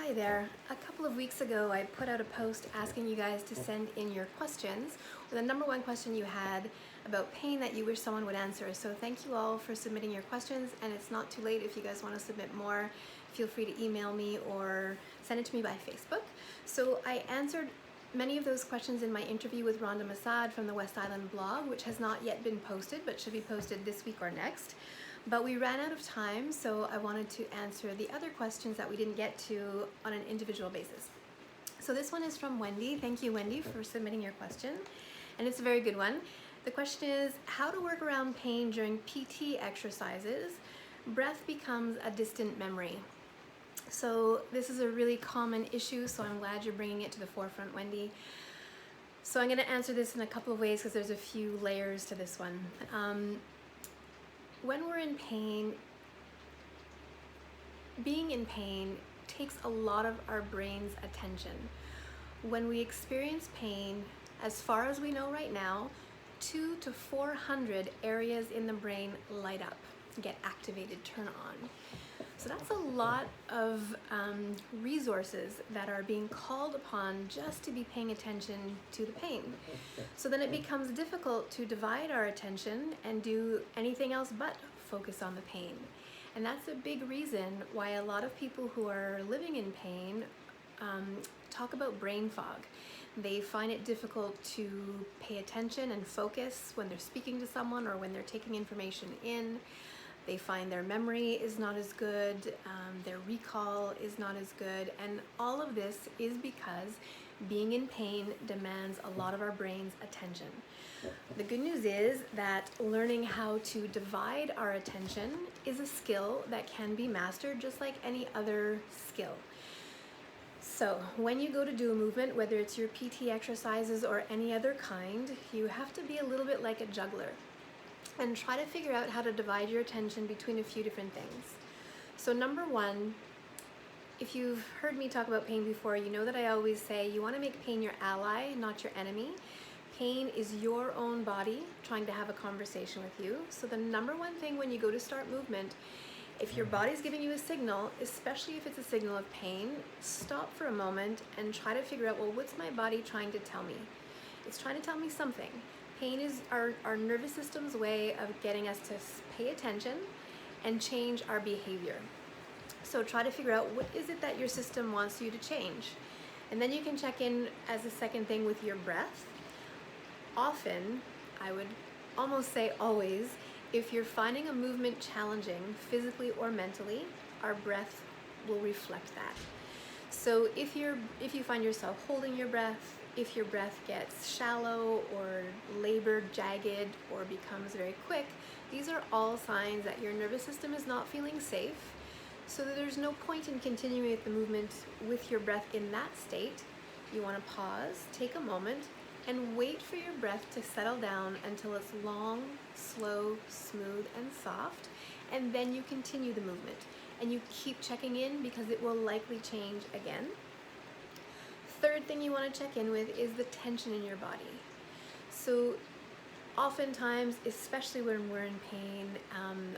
Hi there. A couple of weeks ago, I put out a post asking you guys to send in your questions, or the number one question you had about pain that you wish someone would answer. So thank you all for submitting your questions, and it's not too late if you guys want to submit more. Feel free to email me or send it to me by Facebook. So I answered many of those questions in my interview with Rhonda Massad from the West Island blog, which has not yet been posted, but should be posted this week or next. But we ran out of time, so I wanted to answer the other questions that we didn't get to on an individual basis. So this one is from Wendy. Thank you, Wendy, for submitting your question. And it's a very good one. The question is, how to work around pain during PT exercises? Breath becomes a distant memory. So this is a really common issue, so I'm glad you're bringing it to the forefront, Wendy. So I'm going to answer this in a couple of ways because there's a few layers to this one. When we're in pain, being in pain takes a lot of our brain's attention. When we experience pain, as far as we know right now, 200 to 400 areas in the brain light up, get activated, turn on. So that's a lot of resources that are being called upon just to be paying attention to the pain. So then it becomes difficult to divide our attention and do anything else but focus on the pain. And that's a big reason why a lot of people who are living in pain talk about brain fog. They find it difficult to pay attention and focus when they're speaking to someone or when they're taking information in. They find their memory is not as good, their recall is not as good, and all of this is because being in pain demands a lot of our brain's attention. The good news is that learning how to divide our attention is a skill that can be mastered just like any other skill. So when you go to do a movement, whether it's your PT exercises or any other kind, you have to be a little bit like a juggler and try to figure out how to divide your attention between a few different things. So number one, if you've heard me talk about pain before, you know that I always say you want to make pain your ally, not your enemy. Pain is your own body trying to have a conversation with you. So the number one thing when you go to start movement, if your body's giving you a signal, especially if it's a signal of pain, stop for a moment and try to figure out, well, what's my body trying to tell me? It's trying to tell me something. Pain is our nervous system's way of getting us to pay attention and change our behavior. So try to figure out what is it that your system wants you to change. And then you can check in as a second thing with your breath. Often, I would almost say always, if you're finding a movement challenging physically or mentally, our breath will reflect that. So if you find yourself holding your breath, if your breath gets shallow or labored, jagged, or becomes very quick, these are all signs that your nervous system is not feeling safe. So that there's no point in continuing with the movement with your breath in that state. You want to pause, take a moment, and wait for your breath to settle down until it's long, slow, smooth, and soft, and then you continue the movement. And you keep checking in because it will likely change again. Third thing you want to check in with is the tension in your body. So oftentimes, especially when we're in pain,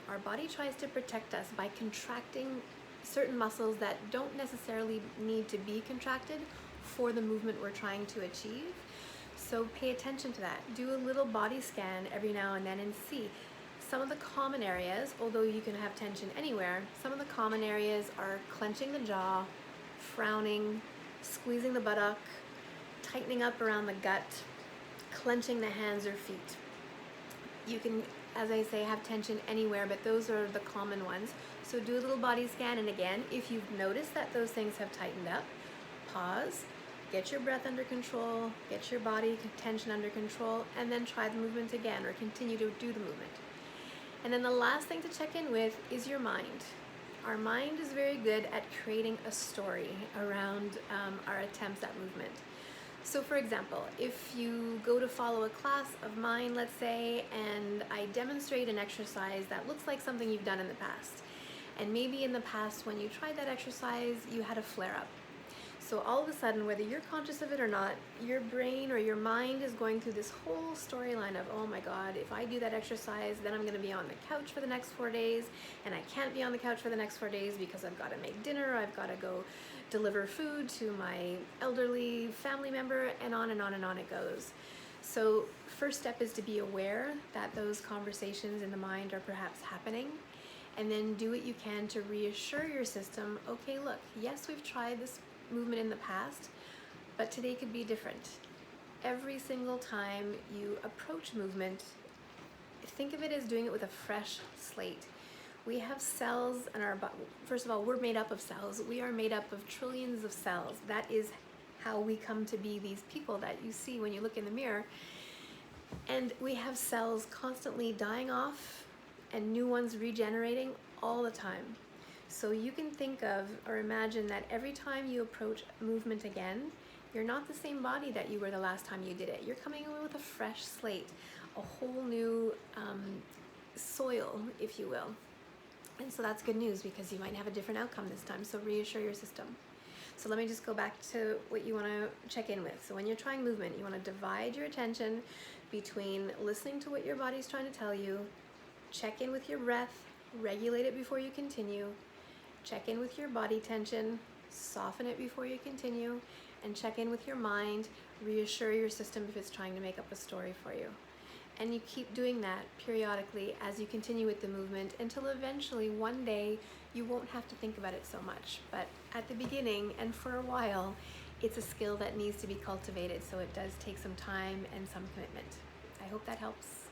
our body tries to protect us by contracting certain muscles that don't necessarily need to be contracted for the movement we're trying to achieve. So pay attention to that. Do a little body scan every now and then and see. Some of the common areas, although you can have tension anywhere, some of the common areas are clenching the jaw, frowning, squeezing the buttock, tightening up around the gut, clenching the hands or feet. You can, as I say, have tension anywhere, but those are the common ones. So do a little body scan, and again, if you've noticed that those things have tightened up, pause, get your breath under control, get your body tension under control, and then try the movement again or continue to do the movement. And then the last thing to check in with is your mind. Our mind is very good at creating a story around our attempts at movement. So for example, if you go to follow a class of mine, let's say, and I demonstrate an exercise that looks like something you've done in the past, and maybe in the past when you tried that exercise, you had a flare-up. So all of a sudden, whether you're conscious of it or not, your brain or your mind is going through this whole storyline of, oh my God, if I do that exercise, then I'm gonna be on the couch for the next 4 days, and I can't be on the couch for the next 4 days because I've gotta make dinner, I've gotta go deliver food to my elderly family member, and on and on and on it goes. So first step is to be aware that those conversations in the mind are perhaps happening, and then do what you can to reassure your system, okay, look, yes, we've tried this movement in the past, but today could be different. Every single time you approach movement, think of it as doing it with a fresh slate. We have cells in our body. First of all, we're made up of cells. We are made up of trillions of cells. That is how we come to be these people that you see when you look in the mirror. And we have cells constantly dying off and new ones regenerating all the time. So you can think of or imagine that every time you approach movement again, you're not the same body that you were the last time you did it. You're coming in with a fresh slate, a whole new soil, if you will. And so that's good news because you might have a different outcome this time. So reassure your system. So let me just go back to what you want to check in with. So when you're trying movement, you want to divide your attention between listening to what your body's trying to tell you, check in with your breath, regulate it before you continue, check in with your body tension, soften it before you continue, and check in with your mind, reassure your system if it's trying to make up a story for you. And you keep doing that periodically as you continue with the movement until eventually one day you won't have to think about it so much. But at the beginning and for a while, it's a skill that needs to be cultivated, so it does take some time and some commitment. I hope that helps.